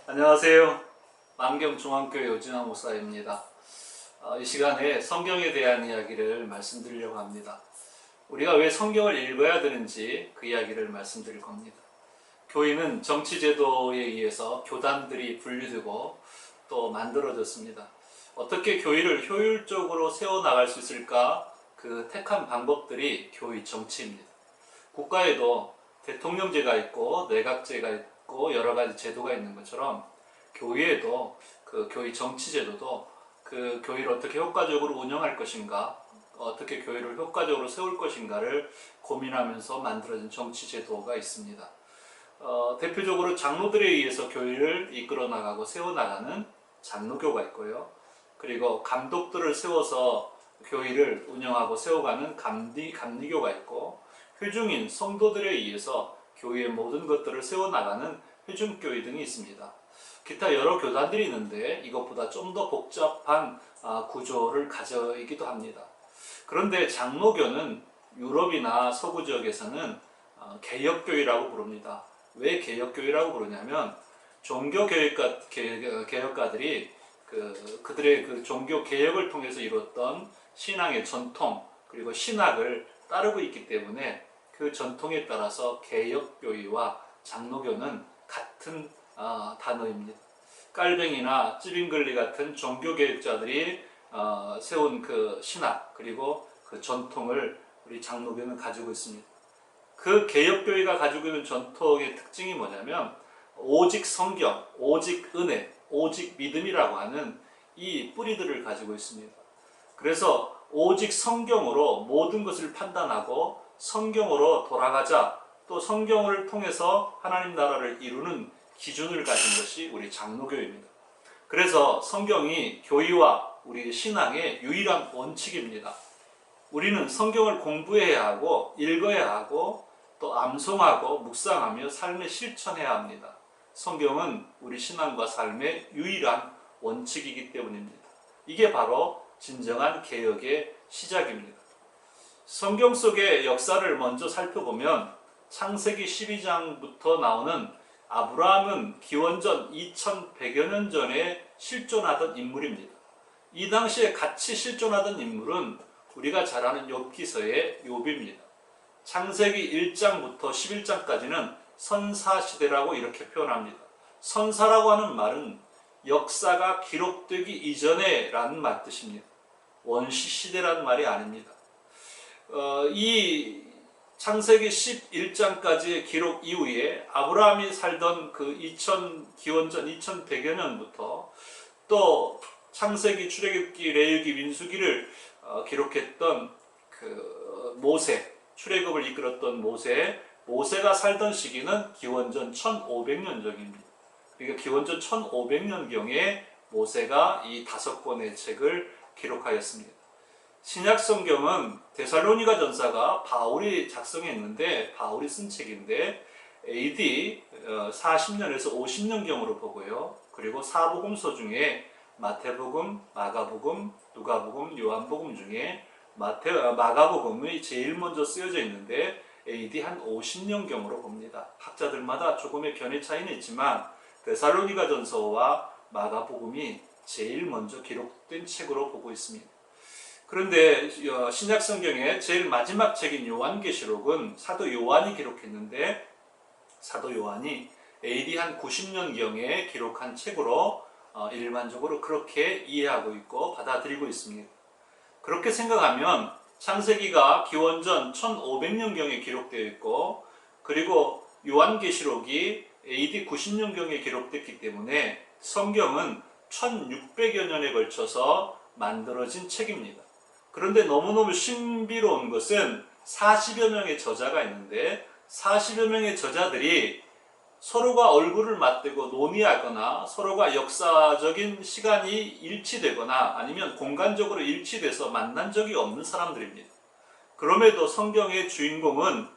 안녕하세요. 만경중앙교회 오진환 목사입니다. 이 시간에 성경에 대한 이야기를 말씀드리려고 합니다. 우리가 왜 성경을 읽어야 되는지 그 이야기를 말씀드릴 겁니다. 교회는 정치제도에 의해서 교단들이 분리되고 또 만들어졌습니다. 어떻게 교회를 효율적으로 세워나갈 수 있을까? 그 택한 방법들이 교회 정치입니다. 국가에도 대통령제가 있고 내각제가 있고 여러 가지 제도가 있는 것처럼 교회에도 그 교회 정치제도도 그 교회를 어떻게 효과적으로 운영할 것인가, 어떻게 교회를 효과적으로 세울 것인가를 고민하면서 만들어진 정치제도가 있습니다. 대표적으로 장로들에 의해서 교회를 이끌어 나가고 세워나가는 장로교가 있고요. 그리고 감독들을 세워서 교회를 운영하고 세워가는 감리교가 있고, 회중인 성도들에 의해서 교회의 모든 것들을 세워나가는 회중교회 등이 있습니다. 기타 여러 교단들이 있는데 이것보다 좀 더 복잡한 구조를 가져있기도 합니다. 그런데 장로교는 유럽이나 서구 지역에서는 개혁교회라고 부릅니다. 왜 개혁교회라고 부르냐면 종교개혁가들이 그들의 그 종교 개혁을 통해서 이뤘던 신앙의 전통 그리고 신학을 따르고 있기 때문에 그 전통에 따라서 개혁교회와 장로교는 같은 단어입니다. 깔뱅이나 찌빙글리 같은 종교개혁자들이 세운 그 신학 그리고 그 전통을 우리 장로교는 가지고 있습니다. 그 개혁교회가 가지고 있는 전통의 특징이 뭐냐면 오직 성경, 오직 은혜, 오직 믿음이라고 하는 이 뿌리들을 가지고 있습니다. 그래서 오직 성경으로 모든 것을 판단하고 성경으로 돌아가자, 또 성경을 통해서 하나님 나라를 이루는 기준을 가진 것이 우리 장로교입니다. 그래서 성경이 교회와 우리 신앙의 유일한 원칙입니다. 우리는 성경을 공부해야 하고 읽어야 하고 또 암송하고 묵상하며 삶에 실천해야 합니다. 성경은 우리 신앙과 삶의 유일한 원칙이기 때문입니다. 이게 바로 진정한 개혁의 시작입니다. 성경 속의 역사를 먼저 살펴보면 창세기 12장부터 나오는 아브라함은 기원전 2100여 년 전에 실존하던 인물입니다. 이 당시에 같이 실존하던 인물은 우리가 잘 아는 욥기서의 욥입니다. 창세기 1장부터 11장까지는 선사시대라고 이렇게 표현합니다. 선사라고 하는 말은 역사가 기록되기 이전에 라는 말 뜻입니다. 원시시대라는 말이 아닙니다. 이 창세기 11장까지의 기록 이후에 아브라함이 살던 그 기원전 2100여 년부터 또 창세기, 출애굽기, 레위기, 민수기를 기록했던 그 모세, 출애굽을 이끌었던 모세가 살던 시기는 기원전 1500년경입니다. 그러니까 기원전 1500년경에 모세가 이 5권의 책을 기록하였습니다. 신약 성경은 데살로니가 전서가 바울이 작성했는데 바울이 쓴 책인데 AD 40년에서 50년경으로 보고요. 그리고 사복음서 중에 마태복음, 마가복음, 누가복음, 요한복음 중에 마가복음이 제일 먼저 쓰여져 있는데 AD 한 50년경으로 봅니다. 학자들마다 조금의 견해 차이는 있지만 데살로니가 전서와 마가복음이 제일 먼저 기록된 책으로 보고 있습니다. 그런데 신약 성경의 제일 마지막 책인 요한계시록은 사도 요한이 기록했는데 사도 요한이 AD 한 90년경에 기록한 책으로 일반적으로 그렇게 이해하고 있고 받아들이고 있습니다. 그렇게 생각하면 창세기가 기원전 1500년경에 기록되어 있고 그리고 요한계시록이 AD 90년경에 기록됐기 때문에 성경은 1600여 년에 걸쳐서 만들어진 책입니다. 그런데 너무너무 신비로운 것은 40여 명의 저자가 있는데 40여 명의 저자들이 서로가 얼굴을 맞대고 논의하거나 서로가 역사적인 시간이 일치되거나 아니면 공간적으로 일치돼서 만난 적이 없는 사람들입니다. 그럼에도 성경의 주인공은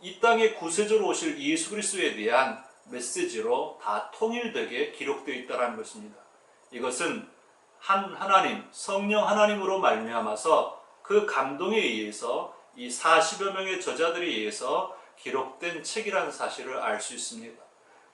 이 땅에 구세주로 오실 예수 그리스도에 대한 메시지로 다 통일되게 기록되어 있다는 것입니다. 이것은 한 하나님, 성령 하나님으로 말미암아서 그 감동에 의해서 이 40여 명의 저자들에 의해서 기록된 책이라는 사실을 알 수 있습니다.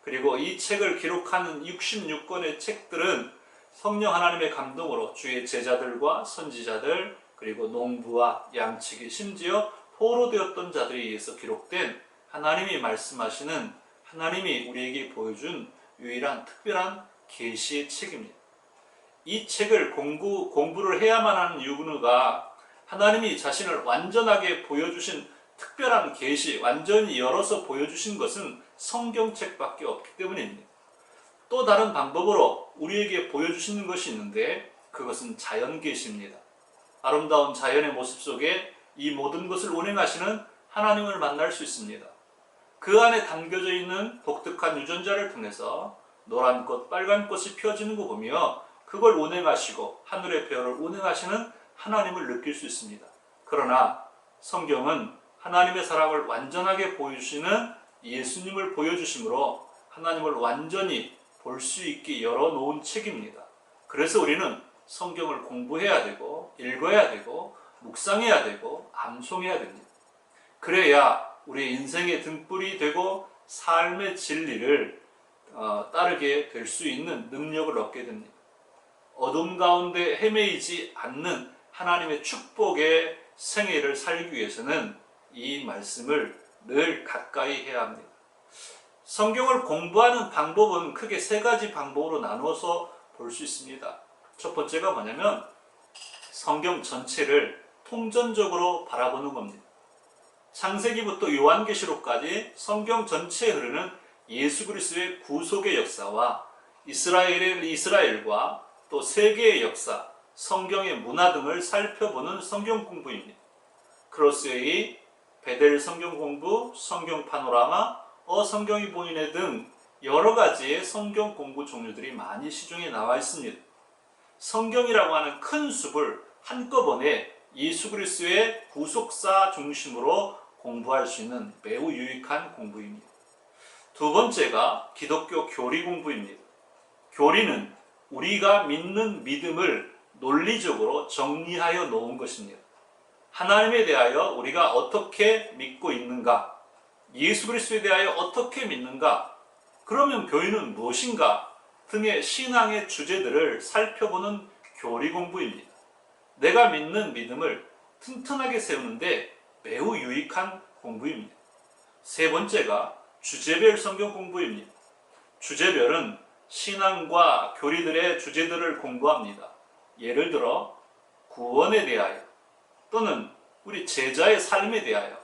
그리고 이 책을 기록하는 66권의 책들은 성령 하나님의 감동으로 주의 제자들과 선지자들, 그리고 농부와 양치기, 심지어 포로되었던 자들에 의해서 기록된 하나님이 말씀하시는, 하나님이 우리에게 보여준 유일한 특별한 계시의 책입니다. 이 책을 공부를 해야만 하는 이유가 하나님이 자신을 완전하게 보여주신 특별한 계시, 완전히 열어서 보여주신 것은 성경책밖에 없기 때문입니다. 또 다른 방법으로 우리에게 보여주시는 것이 있는데 그것은 자연계시입니다. 아름다운 자연의 모습 속에 이 모든 것을 운행하시는 하나님을 만날 수 있습니다. 그 안에 담겨져 있는 독특한 유전자를 통해서 노란 꽃, 빨간 꽃이 펴지는 거 보며 그걸 운행하시고 하늘의 별을 운행하시는 하나님을 느낄 수 있습니다. 그러나 성경은 하나님의 사랑을 완전하게 보여주시는 예수님을 보여주심으로 하나님을 완전히 볼 수 있게 열어놓은 책입니다. 그래서 우리는 성경을 공부해야 되고 읽어야 되고 묵상해야 되고 암송해야 됩니다. 그래야 우리의 인생의 등불이 되고 삶의 진리를 따르게 될 수 있는 능력을 얻게 됩니다. 어둠 가운데 헤매이지 않는 하나님의 축복의 생애를 살기 위해서는 이 말씀을 늘 가까이 해야 합니다. 성경을 공부하는 방법은 크게 세 가지 방법으로 나누어서 볼 수 있습니다. 첫 번째가 뭐냐면 성경 전체를 통전적으로 바라보는 겁니다. 창세기부터 요한계시록까지 성경 전체에 흐르는 예수 그리스도의 구속의 역사와 이스라엘과 또 세계의 역사, 성경의 문화 등을 살펴보는 성경 공부입니다. 크로스웨이, 베델 성경 공부, 성경 파노라마, 성경이 보이네 등 여러 가지의 성경 공부 종류들이 많이 시중에 나와 있습니다. 성경이라고 하는 큰 숲을 한꺼번에 예수 그리스도의 구속사 중심으로 공부할 수 있는 매우 유익한 공부입니다. 두 번째가 기독교 교리 공부입니다. 교리는 우리가 믿는 믿음을 논리적으로 정리하여 놓은 것입니다. 하나님에 대하여 우리가 어떻게 믿고 있는가, 예수 그리스도에 대하여 어떻게 믿는가, 그러면 교리는 무엇인가 등의 신앙의 주제들을 살펴보는 교리 공부입니다. 내가 믿는 믿음을 튼튼하게 세우는데 매우 유익한 공부입니다. 세 번째가 주제별 성경 공부입니다. 주제별은 신앙과 교리들의 주제들을 공부합니다. 예를 들어 구원에 대하여, 또는 우리 제자의 삶에 대하여,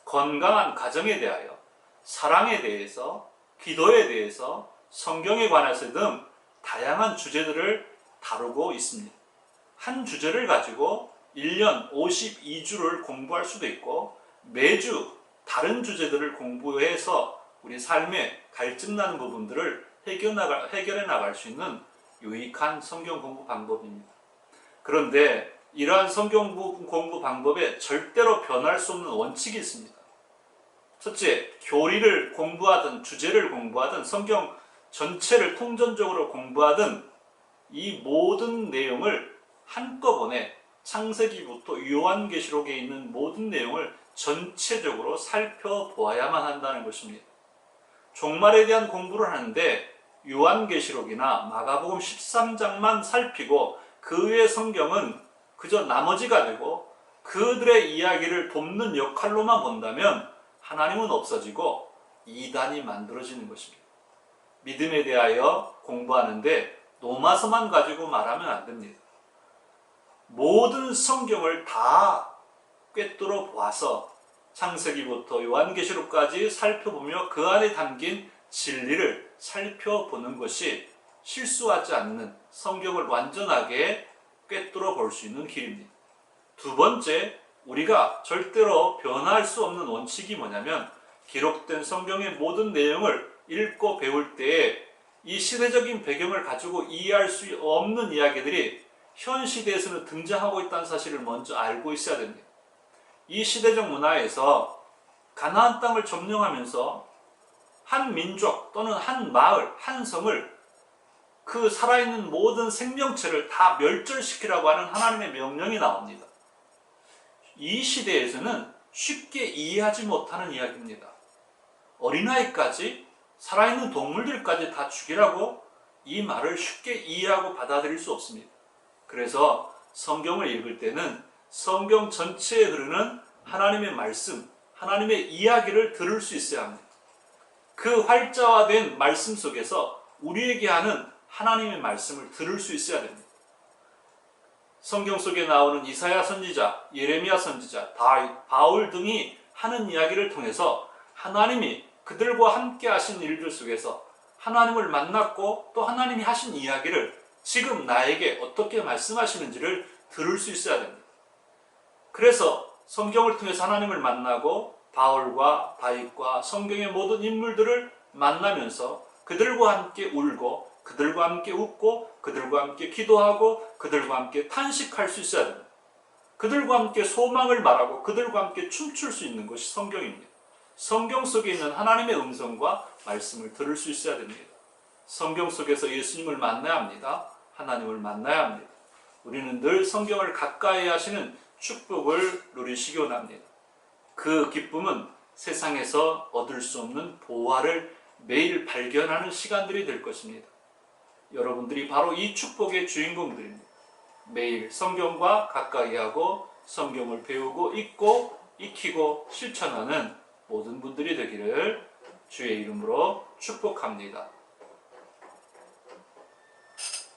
건강한 가정에 대하여, 사랑에 대해서, 기도에 대해서, 성경에 관해서 등 다양한 주제들을 다루고 있습니다. 한 주제를 가지고 1년 52주를 공부할 수도 있고 매주 다른 주제들을 공부해서 우리 삶에 갈증 나는 부분들을 해결해 나갈 수 있는 유익한 성경 공부 방법입니다. 그런데 이러한 성경 공부 방법에 절대로 변할 수 없는 원칙이 있습니다. 첫째, 교리를 공부하든 주제를 공부하든 성경 전체를 통전적으로 공부하든 이 모든 내용을 한꺼번에 창세기부터 요한계시록에 있는 모든 내용을 전체적으로 살펴보아야만 한다는 것입니다. 종말에 대한 공부를 하는데 요한계시록이나 마가복음 13장만 살피고 그 외의 성경은 그저 나머지가 되고 그들의 이야기를 돕는 역할로만 본다면 하나님은 없어지고 이단이 만들어지는 것입니다. 믿음에 대하여 공부하는데 노마서만 가지고 말하면 안 됩니다. 모든 성경을 다 꿰뚫어 보아서 창세기부터 요한계시록까지 살펴보며 그 안에 담긴 진리를 살펴보는 것이 실수하지 않는 성경을 완전하게 꿰뚫어 볼 수 있는 길입니다. 두 번째, 우리가 절대로 변할 수 없는 원칙이 뭐냐면 기록된 성경의 모든 내용을 읽고 배울 때에 이 시대적인 배경을 가지고 이해할 수 없는 이야기들이 현 시대에서는 등장하고 있다는 사실을 먼저 알고 있어야 됩니다. 이 시대적 문화에서 가나안 땅을 점령하면서 한 민족 또는 한 마을, 한 성을 그 살아있는 모든 생명체를 다 멸절시키라고 하는 하나님의 명령이 나옵니다. 이 시대에서는 쉽게 이해하지 못하는 이야기입니다. 어린아이까지 살아있는 동물들까지 다 죽이라고? 이 말을 쉽게 이해하고 받아들일 수 없습니다. 그래서 성경을 읽을 때는 성경 전체에 흐르는 하나님의 말씀, 하나님의 이야기를 들을 수 있어야 합니다. 그 활자화된 말씀 속에서 우리에게 하는 하나님의 말씀을 들을 수 있어야 됩니다. 성경 속에 나오는 이사야 선지자, 예레미야 선지자, 바울 등이 하는 이야기를 통해서 하나님이 그들과 함께 하신 일들 속에서 하나님을 만났고 또 하나님이 하신 이야기를 지금 나에게 어떻게 말씀하시는지를 들을 수 있어야 됩니다. 그래서 성경을 통해서 하나님을 만나고 바울과 다윗과 성경의 모든 인물들을 만나면서 그들과 함께 울고 그들과 함께 웃고 그들과 함께 기도하고 그들과 함께 탄식할 수 있어야 됩니다. 그들과 함께 소망을 말하고 그들과 함께 춤출 수 있는 것이 성경입니다. 성경 속에 있는 하나님의 음성과 말씀을 들을 수 있어야 됩니다. 성경 속에서 예수님을 만나야 합니다. 하나님을 만나야 합니다. 우리는 늘 성경을 가까이 하시는 축복을 누리시기 원합니다. 그 기쁨은 세상에서 얻을 수 없는 보화를 매일 발견하는 시간들이 될 것입니다. 여러분들이 바로 이 축복의 주인공들입니다. 매일 성경과 가까이 하고 성경을 배우고 읽고 익히고 실천하는 모든 분들이 되기를 주의 이름으로 축복합니다.